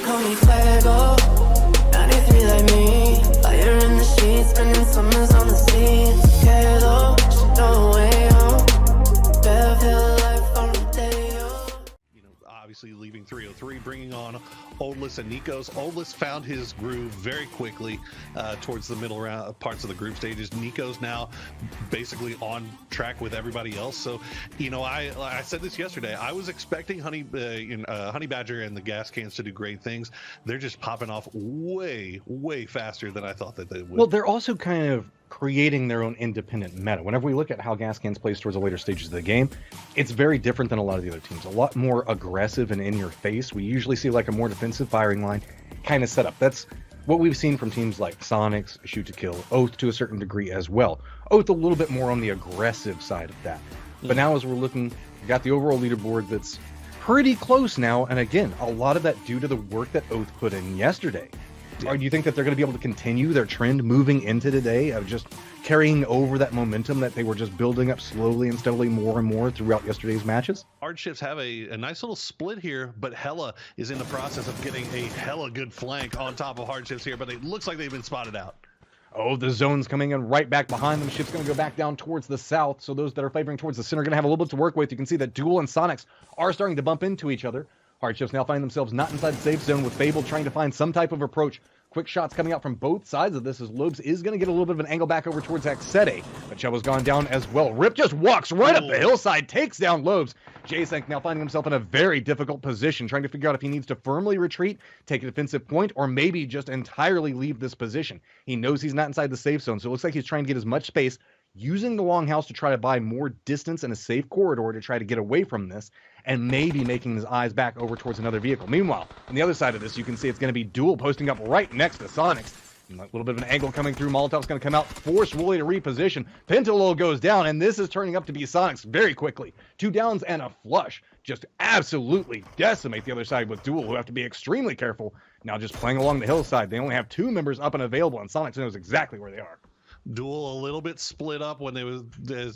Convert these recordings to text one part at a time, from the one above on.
Call me Fuego, 93 like me. Fire in the sheets, spending summers on the sea. Quedo, she throw away home. Bev Hill life on Rodeo. Obviously leaving 303, bringing on Oldless and Nikos. Oldless found his groove very quickly towards the middle round parts of the group stages. Nikos now basically on track with everybody else. So, I said this yesterday. I was expecting Honey Badger and the gas cans to do great things. They're just popping off way, way faster than I thought that they would. Well, they're also kind of creating their own independent meta. Whenever we look at how gas cans plays towards the later stages of the game, it's very different than a lot of the other teams. A lot more aggressive and in your face. We usually see like a more defensive firing line kind of setup. That's what we've seen from teams like Soniqs, Shoot to Kill, Oath to a certain degree as well. Oath a little bit more on the aggressive side of that. But now as we're looking, we got the overall leaderboard that's pretty close now. And again, a lot of that due to the work that Oath put in yesterday. Or do you think that they're going to be able to continue their trend moving into today of just carrying over that momentum that they were just building up slowly and steadily more and more throughout yesterday's matches? Hardships have a nice little split here, but Hella is in the process of getting a hella good flank on top of Hardships here, but it looks like they've been spotted out. Oh, the zone's coming in right back behind them. Ship's going to go back down towards the south, so those that are favoring towards the center are going to have a little bit to work with. You can see that Duel and Soniqs are starting to bump into each other. Hardships now find themselves not inside the safe zone with Fable trying to find some type of approach. Quick shots coming out from both sides of this as Lobes is going to get a little bit of an angle back over towards Axete. But Chuba's gone down as well. Rip just walks right up the hillside, takes down Lobes. J-Sank now finding himself in a very difficult position, trying to figure out if he needs to firmly retreat, take a defensive point, or maybe just entirely leave this position. He knows he's not inside the safe zone, so it looks like he's trying to get as much space, using the longhouse to try to buy more distance and a safe corridor to try to get away from this, and maybe making his eyes back over towards another vehicle. Meanwhile, on the other side of this, you can see it's going to be Duel posting up right next to Soniqs. And a little bit of an angle coming through. Molotov's going to come out, force Wooly to reposition. Pentalo goes down, and this is turning up to be Soniqs very quickly. 2 downs and a flush. Just absolutely decimate the other side with Duel, who have to be extremely careful. Now just playing along the hillside. They only have 2 members up and available, and Soniqs knows exactly where they are. Duel a little bit split up when they was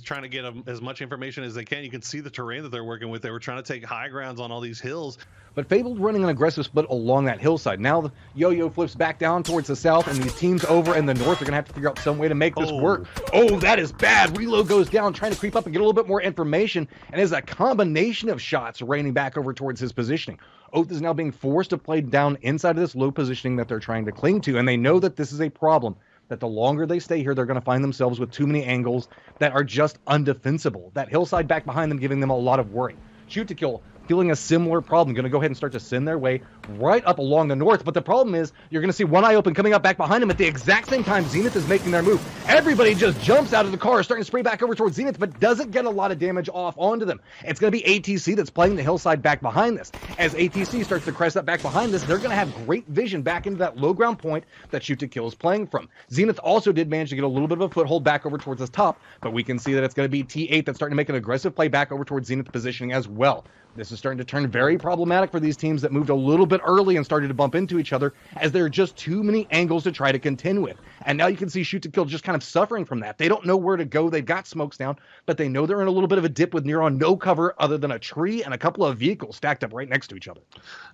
trying to get as much information as they can. You can see the terrain that they're working with. They were trying to take high grounds on all these hills. But Fable's running an aggressive split along that hillside. Now the Yo-Yo flips back down towards the south, and these teams over in the north are going to have to figure out some way to make this work. Oh, that is bad. Reload goes down, trying to creep up and get a little bit more information, and is a combination of shots raining back over towards his positioning. Oath is now being forced to play down inside of this low positioning that they're trying to cling to, and they know that this is a problem. That the longer they stay here, they're going to find themselves with too many angles that are just undefensible. That hillside back behind them giving them a lot of worry. Shoot to Kill feeling a similar problem. Going to go ahead and start to send their way right up along the north. But the problem is you're going to see One Eye Open coming up back behind him at the exact same time Zenith is making their move. Everybody just jumps out of the car, starting to spray back over towards Zenith, but doesn't get a lot of damage off onto them. It's going to be ATC that's playing the hillside back behind this. As ATC starts to crest up back behind this, they're going to have great vision back into that low ground point that Shoot to Kill is playing from. Zenith also did manage to get a little bit of a foothold back over towards the top, but we can see that it's going to be T8 that's starting to make an aggressive play back over towards Zenith positioning as well. This is starting to turn very problematic for these teams that moved a little bit early and started to bump into each other, as there are just too many angles to try to contend with. And now you can see Shoot to Kill just kind of suffering from that. They don't know where to go. They've got smokes down, but they know they're in a little bit of a dip with near on no cover other than a tree and a couple of vehicles stacked up right next to each other.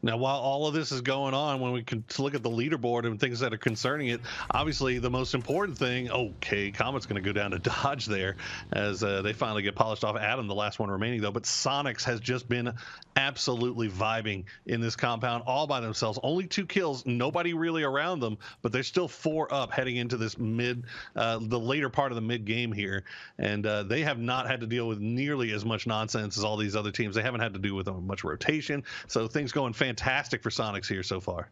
Now, while all of this is going on, when we can look at the leaderboard and things that are concerning it, obviously the most important thing, okay, Comet's going to go down to Dodge there as they finally get polished off. Adam, the last one remaining though, but Soniqs has just been absolutely vibing in this compound all by themselves. Only 2 kills, nobody really around them, but they're still 4 up heading into this the later part of the mid game here, and they have not had to deal with nearly as much nonsense as all these other teams. They haven't had to do with much rotation, so things going fantastic for Soniqs here so far.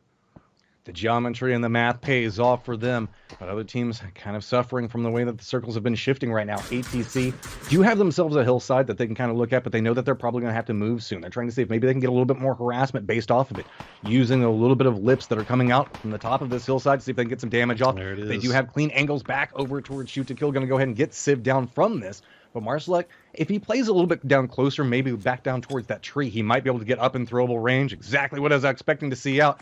The geometry and the math pays off for them, but other teams kind of suffering from the way that the circles have been shifting right now. ATC do have themselves a hillside that they can kind of look at, but they know that they're probably going to have to move soon. They're trying to see if maybe they can get a little bit more harassment based off of it, using a little bit of lips that are coming out from the top of this hillside to see if they can get some damage off. There it is. They do have clean angles back over towards Shoot to Kill, going to go ahead and get Civ down from this. But Marsalek, if he plays a little bit down closer, maybe back down towards that tree, he might be able to get up in throwable range. Exactly what I was expecting to see out.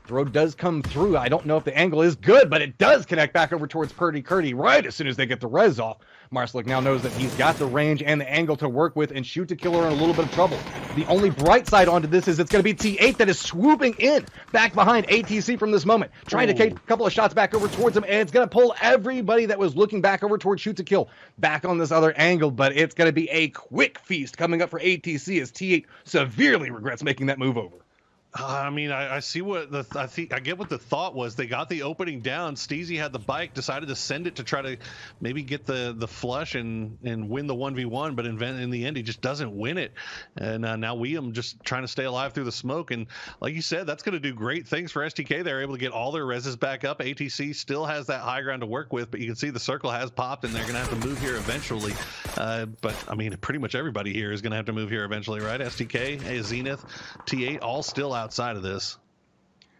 Throw does come through. I don't know if the angle is good, but it does connect back over towards Purdy Curdy right as soon as they get the res off. Marcelik now knows that he's got the range and the angle to work with, and Shoot to Kill are in a little bit of trouble. The only bright side onto this is it's going to be T8 that is swooping in back behind ATC from this moment, trying to take a couple of shots back over towards him, and it's going to pull everybody that was looking back over towards Shoot to Kill back on this other angle, but it's going to be a quick feast coming up for ATC as T8 severely regrets making that move over. I mean, I see what I get what the thought was. They got the opening down. Steezy had the bike, decided to send it to try to maybe get the flush and win the 1v1, but in the end, he just doesn't win it. And now M1me just trying to stay alive through the smoke. And like you said, that's going to do great things for STK. They're able to get all their reses back up. ATC still has that high ground to work with, but you can see the circle has popped, and they're going to have to move here eventually. But I mean, pretty much everybody here is going to have to move here eventually, right? STK, Zenith, T8, all still outside of this.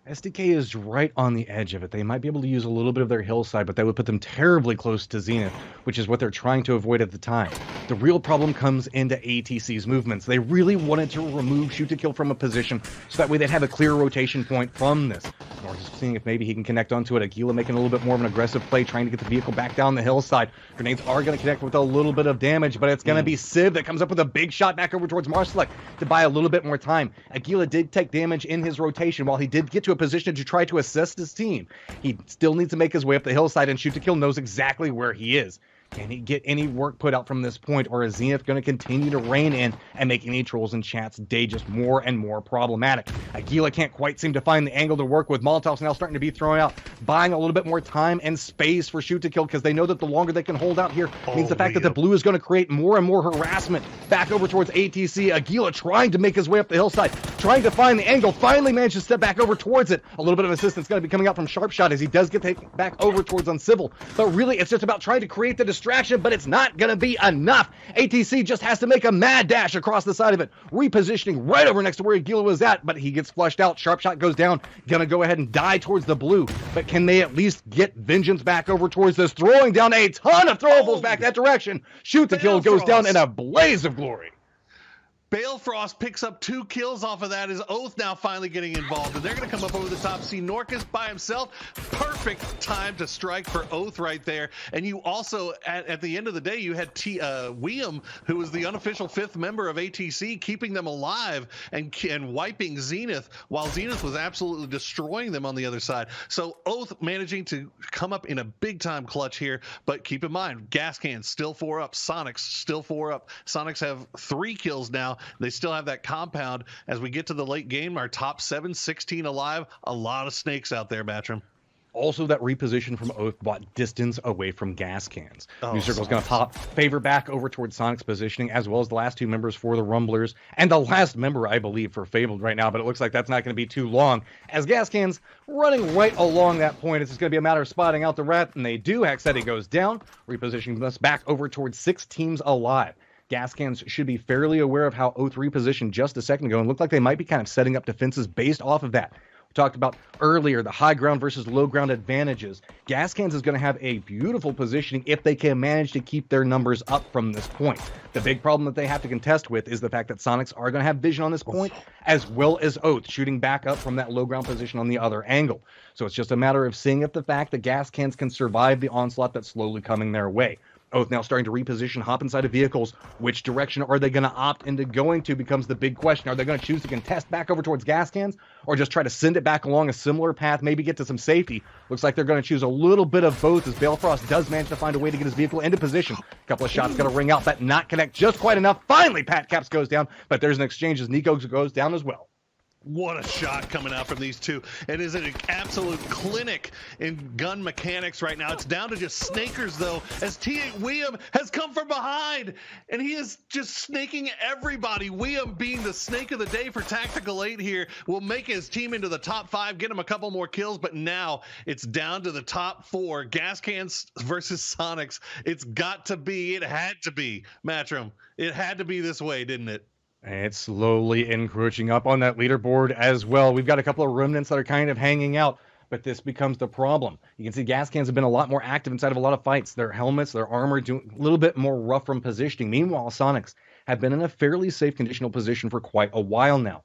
SDK is right on the edge of it. They might be able to use a little bit of their hillside, but that would put them terribly close to Zenith, which is what they're trying to avoid at the time. The real problem comes into ATC's movements. They really wanted to remove Shoot to Kill from a position so that way they'd have a clear rotation point from this. Or just seeing if maybe he can connect onto it. Aguila making a little bit more of an aggressive play, trying to get the vehicle back down the hillside. Grenades are going to connect with a little bit of damage, but it's going to be Civ that comes up with a big shot back over towards Marcelik to buy a little bit more time. Aguila did take damage in his rotation. While he did get to a position to try to assist his team, he still needs to make his way up the hillside, and Shoot to Kill knows exactly where he is. Can he get any work put out from this point, or is Zenith going to continue to rein in and make any trolls and chats day just more and more problematic? Aguila can't quite seem to find the angle to work with. Molotov's now starting to be thrown out, buying a little bit more time and space for Shoot to Kill, because they know that the longer they can hold out here means the fact that the blue is going to create more and more harassment back over towards ATC. Aguila trying to make his way up the hillside, trying to find the angle, finally managed to step back over towards it. A little bit of assistance going to be coming out from Sharpshot as he does get taken back over towards Uncivil, but really it's just about trying to create the distraction, but it's not going to be enough. ATC just has to make a mad dash across the side of it, repositioning right over next to where Aguila was at, but he gets flushed out. Sharpshot goes down, going to go ahead and die towards the blue, but can they at least get vengeance back over towards this, throwing down a ton of throwables back that direction. Shoot to Kill goes down in a blaze of glory. Balefrost picks up 2 kills off of that. Is Oath now finally getting involved, and they're going to come up over the top. See Norcus by himself. Perfect time to strike for Oath right there. And you also, at the end of the day, you had M1me, who was the unofficial 5th member of ATC, keeping them alive and wiping Zenith, while Zenith was absolutely destroying them on the other side. So Oath managing to come up in a big-time clutch here, but keep in mind, Gas Cans still 4 up. Soniqs still 4 up. Soniqs have 3 kills now. They still have that compound. As we get to the late game, our top 7, 16 alive. A lot of snakes out there, Batrim. Also, that reposition from Oath bought distance away from Gas Cans. New Circle's going to pop, favor back over towards Sonic's positioning, as well as the last 2 members for the Rumblers, and the last member, I believe, for Fabled right now, but it looks like that's not going to be too long, as Gas Cans running right along that point. It's just going to be a matter of spotting out the rat, and they do. Hexetti goes down, repositioning us back over towards 6 teams alive. Gas Cans should be fairly aware of how Oath repositioned just a second ago, and looked like they might be kind of setting up defenses based off of that. We talked about earlier the high ground versus low ground advantages. Gas Cans is going to have a beautiful positioning if they can manage to keep their numbers up from this point. The big problem that they have to contest with is the fact that Sonics are going to have vision on this point, as well as Oath shooting back up from that low ground position on the other angle. So it's just a matter of seeing if the fact that Gas Cans can survive the onslaught that's slowly coming their way. Oath now starting to reposition, hop inside of vehicles. Which direction are they going to opt into going to becomes the big question. Are they going to choose to contest back over towards Gas Cans, or just try to send it back along a similar path, maybe get to some safety? Looks like they're going to choose a little bit of both, as Balefrost does manage to find a way to get his vehicle into position. A couple of shots going to ring out, but not connect just quite enough. Finally, Pat Caps goes down, but there's an exchange as Nico goes down as well. What a shot coming out from these two. It is an absolute clinic in gun mechanics right now. It's down to just snakers, though, as M1me has come from behind, and he is just snaking everybody. M1me being the snake of the day for Tactical 8 here will make his team into the top 5, get him a couple more kills, but now it's down to the top 4. Gas Cans versus Sonics. It's got to be, it had to be, Matrim. It had to be this way, didn't it? It's slowly encroaching up on that leaderboard as well. We've got a couple of remnants that are kind of hanging out, but this becomes the problem. You can see Gas Cans have been a lot more active inside of a lot of fights. Their helmets, their armor, doing a little bit more rough from positioning. Meanwhile, Sonics have been in a fairly safe conditional position for quite a while now.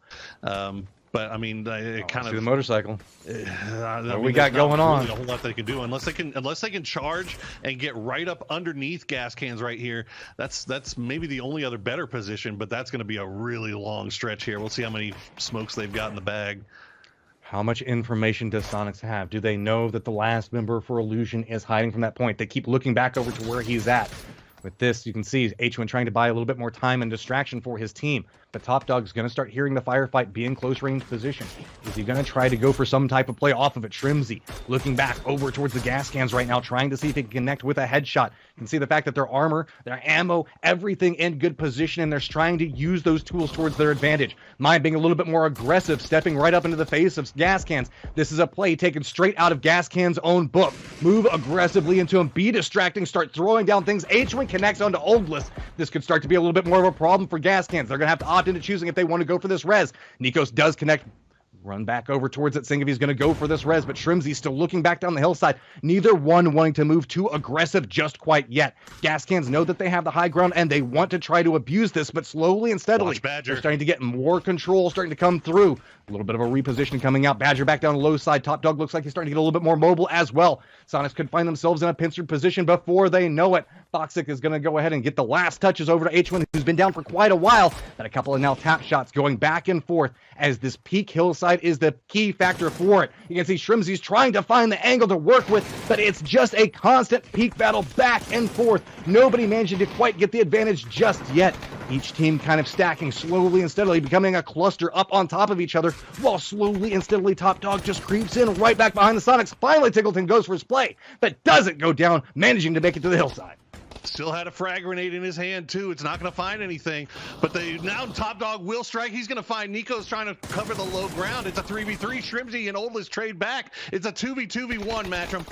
But I mean, it kind See of the motorcycle. what we got going on? Really a whole lot they can do unless they can charge and get right up underneath gas cans right here. That's maybe the only other better position, but that's going to be a really long stretch here. We'll see how many smokes they've got in the bag. How much information does Soniqs have? Do they know that the last member for Illusion is hiding from that point? They keep looking back over to where he's at. With this, you can see Hwinn trying to buy a little bit more time and distraction for his team. But Top Dog's going to start hearing the firefight, be in close range position. Is he going to try to go for some type of play off of it? Shrimzy looking back over towards the gas cans right now, trying to see if he can connect with a headshot. You can see the fact that their armor, their ammo, everything in good position, and they're trying to use those tools towards their advantage. Mind being a little bit more aggressive, stepping right up into the face of gas cans. This is a play taken straight out of gas can's own book. Move aggressively into him, be distracting, start throwing down things. Hwinn connects onto Oldless. This could start to be a little bit more of a problem for gas cans. They're going to have to opt into choosing if they want to go for this res. Nikos does connect. Run back over towards it, seeing if he's going to go for this res, but Shrimzy's still looking back down the hillside. Neither one wanting to move too aggressive just quite yet. Gas cans know that they have the high ground, and they want to try to abuse this, but slowly and steadily, they're starting to get more control, starting to come through. A little bit of a reposition coming out. Badger back down the low side. Top Dog looks like he's starting to get a little bit more mobile as well. Soniqs could find themselves in a pincered position before they know it. Toxic is going to go ahead and get the last touches over to Hwinn, who's been down for quite a while. But a couple of now tap shots going back and forth as this peak hillside is the key factor for it. You can see Shrimzy's trying to find the angle to work with, but it's just a constant peak battle back and forth. Nobody managing to quite get the advantage just yet. Each team kind of stacking slowly and steadily, becoming a cluster up on top of each other, while slowly and steadily Top Dog just creeps in right back behind the Soniqs. Finally, Tiggleton goes for his play, but doesn't go down, managing to make it to the hillside. Still had a frag grenade in his hand, too. It's not going to find anything. But now Top Dog will strike. He's going to find Nico's trying to cover the low ground. It's a 3v3. Shrimzy and Oldless trade back. It's a 2v2v1, Matcham.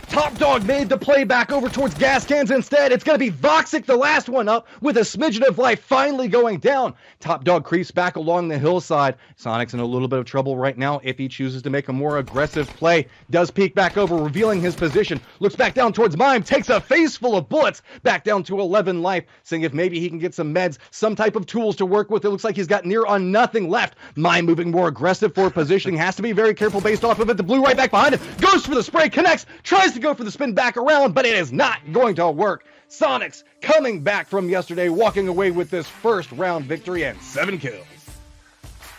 Top Dog made the play back over towards gas cans instead. It's going to be Voxic, the last one up, with a smidgen of life finally going down. Top Dog creeps back along the hillside. Soniqs in a little bit of trouble right now if he chooses to make a more aggressive play. Does peek back over, revealing his position. Looks back down towards M1me, takes a face full of bullets. Back down to 11 life, seeing if maybe he can get some meds, some type of tools to work with. It looks like he's got near on nothing left. M1me moving more aggressive for positioning. Has to be very careful based off of it. The blue right back behind him. Goes for the spray, connects, tries to go for the spin back around, but it is not going to work. Soniqs coming back from yesterday, walking away with this first round victory and 7 kills.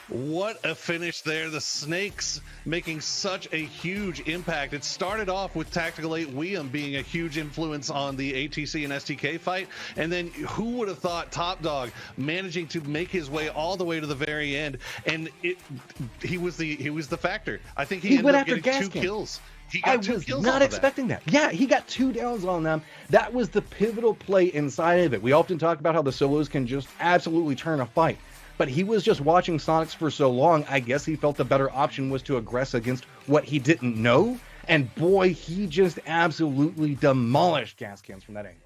What a finish there. The Snakes making such a huge impact. It started off with Tactical 8 M1me being a huge influence on the ATC and STK fight. And then who would have thought Top Dog managing to make his way all the way to the very end. And he was the factor. I think he ended up getting 2 kills. I was not expecting that. Yeah, he got 2 downs on them. That was the pivotal play inside of it. We often talk about how the solos can just absolutely turn a fight. But he was just watching Soniqs for so long, I guess he felt the better option was to aggress against what he didn't know. And boy, he just absolutely demolished gas cans from that angle.